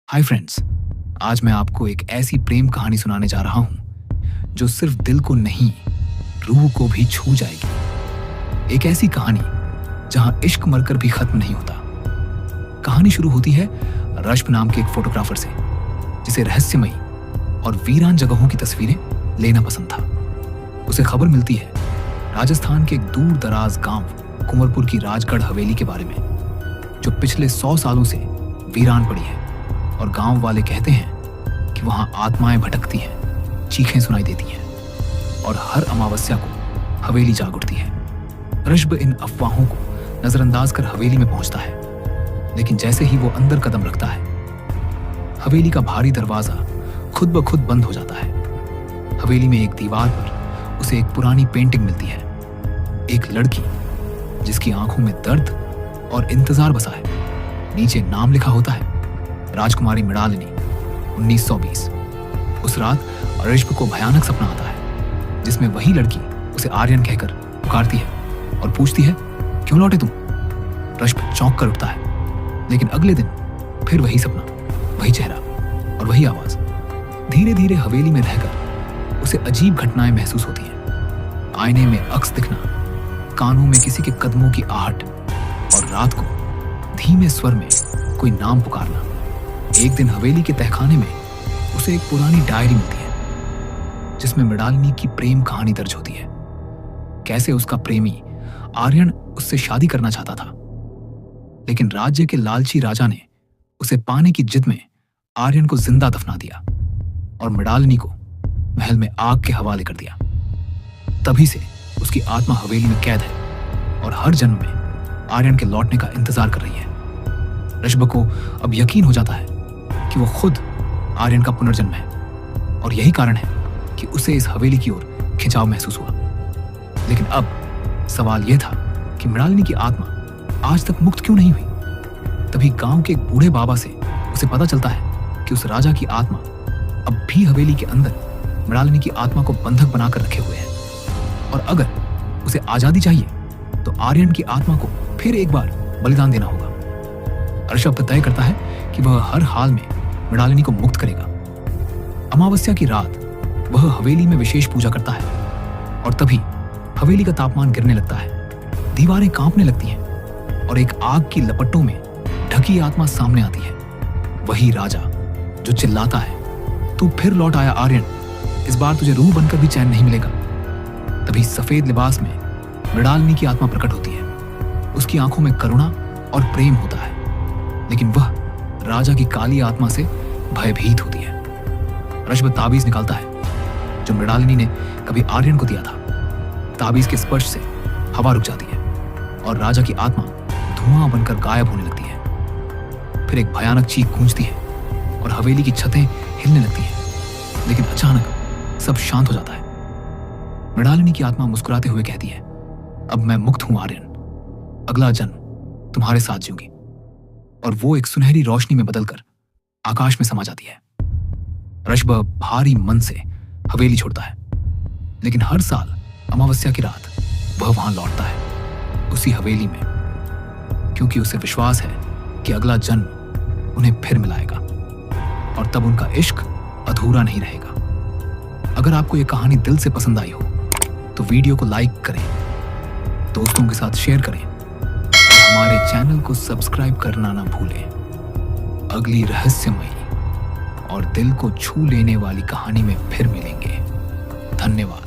Hi friends, आज मैं आपको एक ऐसी प्रेम कहानी सुनाने जा रहा हूं जो सिर्फ दिल को नहीं, रूह को भी छू जाएगी। एक ऐसी कहानी जहां इश्क मरकर भी खत्म नहीं होता। कहानी शुरू होती है रश्ब नाम के एक फोटोग्राफर से, जिसे रहस्यमयी और वीरान जगहों की तस्वीरें लेना पसंद था। उसे खबर मिलती है राजस्थान के एक दूर दराज गांव कुंवरपुर की राजगढ़ हवेली के बारे में, जो पिछले 100 सालों से वीरान पड़ी है। और गांव वाले कहते हैं कि वहां आत्माएं भटकती हैं, चीखें सुनाई देती हैं और हर अमावस्या को हवेली जाग उठती है। रश्ब इन अफवाहों को नजरअंदाज कर हवेली में पहुंचता है, लेकिन जैसे ही वो अंदर कदम रखता है, हवेली का भारी दरवाजा खुद ब खुद बंद हो जाता है। हवेली में एक दीवार पर उसे एक पुरानी पेंटिंग मिलती है, एक लड़की जिसकी आंखों में दर्द और इंतजार बसा है। नीचे नाम लिखा होता है राजकुमारी मृणालिनी 1920। उस रात रश्ब को भयानक सपना आता है, जिसमें वही लड़की उसे आर्यन कहकर पुकारती है और पूछती है, क्यों लौटे तुम? रश्ब चौंक कर उठता है, लेकिन अगले दिन फिर वही सपना, वही चेहरा और वही आवाज। धीरे धीरे हवेली में रहकर उसे अजीब घटनाएं महसूस होती हैं। आईने में अक्स दिखना, कानों में किसी के कदमों की आहट और रात को धीमे स्वर में कोई नाम पुकारना। एक दिन हवेली के तहखाने में उसे एक पुरानी डायरी मिलती है, जिसमें मृणालिनी की प्रेम कहानी दर्ज होती है। कैसे उसका प्रेमी आर्यन उससे शादी करना चाहता था, लेकिन राज्य के लालची राजा ने उसे पाने की जिद में आर्यन को जिंदा दफना दिया और मृणालिनी को महल में आग के हवाले कर दिया। तभी से उसकी आत्मा हवेली में कैद है और हर जन्म में आर्यन के लौटने का इंतजार कर रही है। रश्ब को अब यकीन हो जाता है कि वो खुद आर्यन का पुनर्जन्म है, और यही कारण है कि उसे इस हवेली की ओर खिंचाव महसूस हुआ। लेकिन अब सवाल यह था कि मृणालिनी की आत्मा आज तक मुक्त क्यों नहीं हुई। तभी गांव के एक बूढ़े बाबा से उसे पता चलता है कि उस राजा की आत्मा अब भी हवेली के अंदर मृणालिनी की आत्मा को बंधक बनाकर रखे हुए है, और अगर उसे आजादी चाहिए तो आर्यन की आत्मा को फिर एक बार बलिदान देना होगा। रश्ब तय करता है कि वह हर हाल में मृणालिनी को मुक्त करेगा। अमावस्या की रात वह हवेली में विशेष पूजा करता है, और तभी हवेली का तापमान गिरने लगता है, दीवारें कांपने लगती हैं और एक आग की लपटों में ढकी आत्मा सामने आती है। वही राजा जो चिल्लाता है, तू फिर लौट आया आर्यन, इस बार तुझे रूह बनकर भी चैन नहीं मिलेगा। तभी सफेद लिबास में मृणालिनी की आत्मा प्रकट होती है। उसकी आंखों में करुणा और प्रेम होता है, लेकिन वह राजा की काली आत्मा से भयभीत होती है। रश्ब ताबीज निकालता है जो मृणालिनी ने कभी आर्यन को दिया था। ताबीज के स्पर्श से हवा रुक जाती है और राजा की आत्मा धुआं बनकर गायब होने लगती है। फिर एक भयानक चीख गूंजती है और हवेली की छतें हिलने लगती हैं, लेकिन अचानक सब शांत हो जाता है। मृणालिनी की आत्मा मुस्कुराते हुए कहती है, अब मैं मुक्त हूं आर्यन, अगला जन्म तुम्हारे साथ जीऊंगी। और वो एक सुनहरी रोशनी में बदलकर आकाश में समा जाती है। रश्ब भारी मन से हवेली छोड़ता है, लेकिन हर साल अमावस्या की रात वह वहां लौटता है, उसी हवेली में, क्योंकि उसे विश्वास है कि अगला जन्म उन्हें फिर मिलाएगा और तब उनका इश्क अधूरा नहीं रहेगा। अगर आपको यह कहानी दिल से पसंद आई हो तो वीडियो को लाइक करें, दोस्तों के साथ शेयर करें, हमारे चैनल को सब्सक्राइब करना ना भूलें। अगली रहस्यमयी और दिल को छू लेने वाली कहानी में फिर मिलेंगे। धन्यवाद।